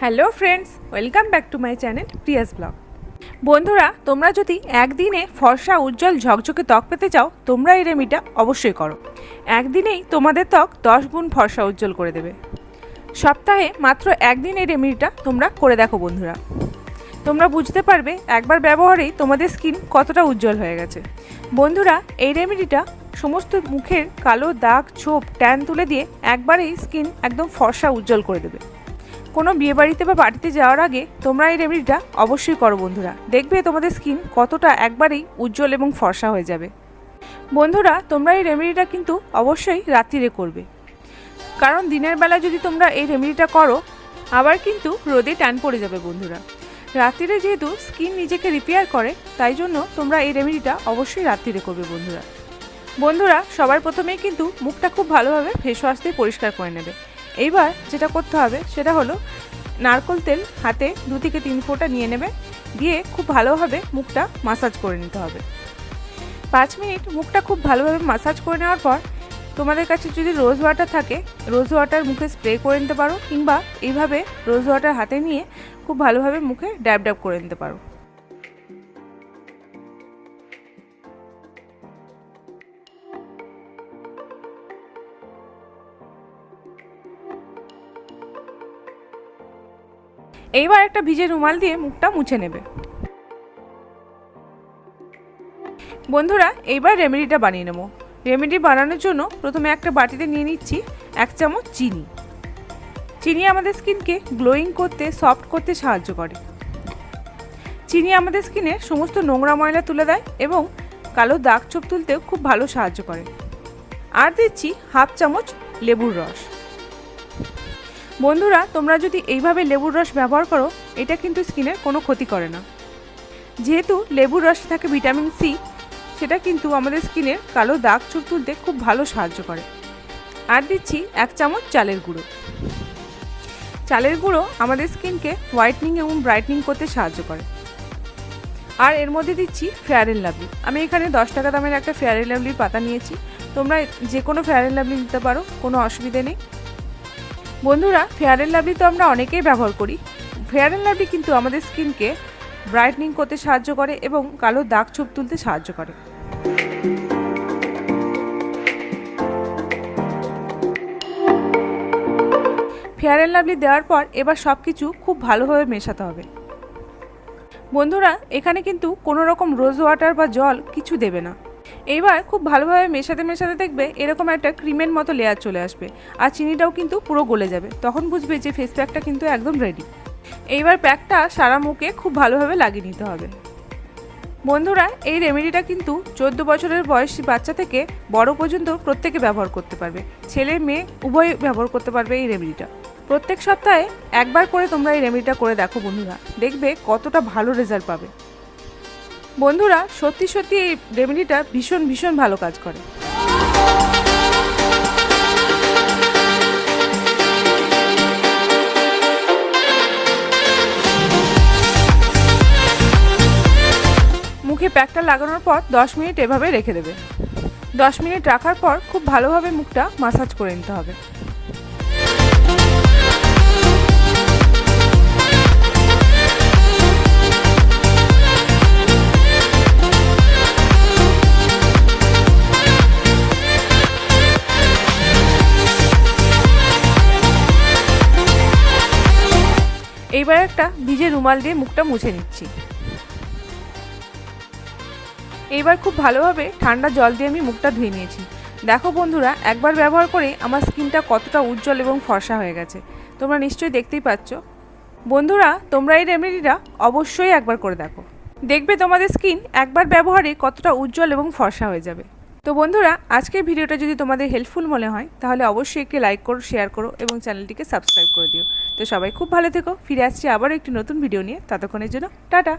Hello friends, welcome back to my channel Prius blog. বন্ধুরা, তোমরা যদি একদিনে ফর্সা উজ্জ্বল ঝকঝকে ত্বক পেতে চাও, তোমরা এই রেমেডিটা অবশ্যই করো। একদিনেই তোমাদের ত্বক 10 গুণ ফর্সা উজ্জ্বল করে দেবে। সপ্তাহে মাত্র একদিন এই রেমেডিটা তোমরা করে দেখো বন্ধুরা। তোমরা বুঝতে পারবে একবার ব্যবহারেই তোমাদের স্কিন কতটা উজ্জ্বল হয়ে গেছে। বন্ধুরা, এই রেমেডিটা সমস্ত মুখের কালো দাগ, ছোপ, ট্যান তুলে দিয়ে একবারেই স্কিন একদম ফর্সা উজ্জ্বল করে দেবে। কোনো বিয়েবাড়িতে বা পার্টিতে যাওয়ার আগে তোমরা এই রেমেডিটা অবশ্যই করো বন্ধুরা। দেখবে তোমাদের স্কিন কতটা একবারেই উজ্জ্বল এবং ফর্সা হয়ে যাবে। বন্ধুরা, তোমরা এই রেমেডিটা কিন্তু অবশ্যই রাত্রিরে করবে, কারণ দিনের বেলা যদি তোমরা এই রেমেডিটা করো আবার কিন্তু রোদে ট্যান পড়ে যাবে বন্ধুরা। রাত্রিরে যেহেতু স্কিন নিজেকে রিপেয়ার করে, তাই জন্য তোমরা এই রেমেডিটা অবশ্যই রাত্রিরে করবে বন্ধুরা। বন্ধুরা, সবার প্রথমেই কিন্তু মুখটা খুব ভালোভাবে ফেস ওয়াশ দিয়ে পরিষ্কার করে নেবে। এইবার যেটা করতে হবে সেটা হলো নারকেল তেল হাতে 2 থেকে 3 ফোঁটা নিয়ে নেবে, দিয়ে খুব ভালোভাবে মুখটা মাসাজ করে নিতে হবে। 5 মিনিট মুখটা খুব ভালোভাবে মাসাজ করে নেওয়ার পর তোমাদের কাছে যদি রোজ ওয়াটার থাকে, রোজ ওয়াটার মুখে স্প্রে করে নিতে পারো, কিংবা এইভাবে রোজ ওয়াটার হাতে নিয়ে খুব ভালোভাবে মুখে ড্যাব ড্যাব করে নিতে পারো। এইবার একটা ভিজে রুমাল দিয়ে মুখটা মুছে নেবে। বন্ধুরা, এইবার রেমেডিটা বানিয়ে নেব। রেমেডি বানানোর জন্য প্রথমে একটা বাটিতে নিয়ে নিচ্ছি 1 চামচ চিনি। চিনি আমাদের স্কিনকে গ্লোয়িং করতে, সফট করতে সাহায্য করে। চিনি আমাদের স্কিনে সমস্ত নোংরা ময়লা তুলে দেয় এবং কালো দাগ ছোপ তুলতেও খুব ভালো সাহায্য করে। আর দিচ্ছি 1/2 চামচ লেবুর রস। বন্ধুরা, তোমরা যদি এইভাবে লেবুর রস ব্যবহার করো, এটা কিন্তু স্কিনের কোনো ক্ষতি করে না। যেহেতু লেবুর রসে থাকে ভিটামিন সি, সেটা কিন্তু আমাদের স্কিনের কালো দাগ ছোপ তুলতে খুব ভালো সাহায্য করে। আর দিচ্ছি 1 চামচ চালের গুঁড়ো। চালের গুঁড়ো আমাদের স্কিনকে হোয়াইটনিং এবং ব্রাইটনিং করতে সাহায্য করে। আর এর মধ্যে দিচ্ছি ফেয়ার অ্যান্ড লাভলি। আমি এখানে 10 টাকা দামের একটা ফেয়ার অ্যান্ড লাভলির পাতা নিয়েছি। তোমরা যে কোনো ফেয়ার অ্যান্ড লাভলি নিতে পারো, কোনো অসুবিধে নেই। বন্ধুরা, ফেয়ার অ্যান্ড লাভলি তো আমরা অনেকেই ব্যবহার করি। ফেয়ার অ্যান্ড লাভলি কিন্তু আমাদের স্কিনকে ব্রাইটনিং করতে সাহায্য করে এবং কালো দাগ ছোপ তুলতে সাহায্য করে। ফেয়ার অ্যান্ড লাভলি দেওয়ার পর এবার সব কিছু খুব ভালোভাবে মেশাতে হবে। বন্ধুরা, এখানে কিন্তু কোনো রকম রোজ ওয়াটার বা জল কিছু দেবে না। এইবার খুব ভালোভাবে মেশাতে মেশাতে দেখবে এরকম একটা ক্রিমের মতো লেয়ার চলে আসবে, আর চিনিটাও কিন্তু পুরো গলে যাবে। তখন বুঝবে যে ফেস প্যাকটা কিন্তু একদম রেডি। এইবার প্যাকটা সারা মুখে খুব ভালোভাবে লাগিয়ে নিতে হবে। বন্ধুরা, এই রেমেডিটা কিন্তু 14 বছরের বয়সী বাচ্চা থেকে বড় পর্যন্ত প্রত্যেকে ব্যবহার করতে পারবে। ছেলে মেয়ে উভয় ব্যবহার করতে পারবে এই রেমেডিটা। প্রত্যেক সপ্তাহে একবার করে তোমরা এই রেমেডিটা করে দেখো বন্ধুরা, দেখবে কতটা ভালো রেজাল্ট পাবে। বন্ধুরা, সত্যি সত্যি এই রেমেডিটা ভীষণ ভীষণ ভালো কাজ করে। মুখে প্যাকটা লাগানোর পর 10 মিনিট এভাবে রেখে দেবে। 10 মিনিট রাখার পর খুব ভালোভাবে মুখটা মাসাজ করে নিতে হবে। এইবার একটা ভিজে রুমাল দিয়ে মুখটা মুছে নিচ্ছি। এইবার খুব ভালোভাবে ঠান্ডা জল দিয়ে আমি মুখটা ধুয়ে নিয়েছি। দেখো বন্ধুরা, একবার ব্যবহার করে আমার স্কিনটা কতটা উজ্জ্বল এবং ফর্সা হয়ে গেছে, তোমরা নিশ্চয়ই দেখতেই পাচ্ছ। বন্ধুরা, তোমরা এই রেমেডিটা অবশ্যই একবার করে দেখো, দেখবে তোমাদের স্কিন একবার ব্যবহারে কতটা উজ্জ্বল এবং ফর্সা হয়ে যাবে। তো বন্ধুরা, আজকের ভিডিওটা যদি তোমাদের হেল্পফুল মনে হয় তাহলে অবশ্যই একটি লাইক করো, শেয়ার করো এবং চ্যানেলটিকে সাবস্ক্রাইব করে দিও। তো সবাই খুব ভালো থেকো। ফিরে আসছি আবার একটি নতুন ভিডিও নিয়ে। ততক্ষণের জন্য টাটা।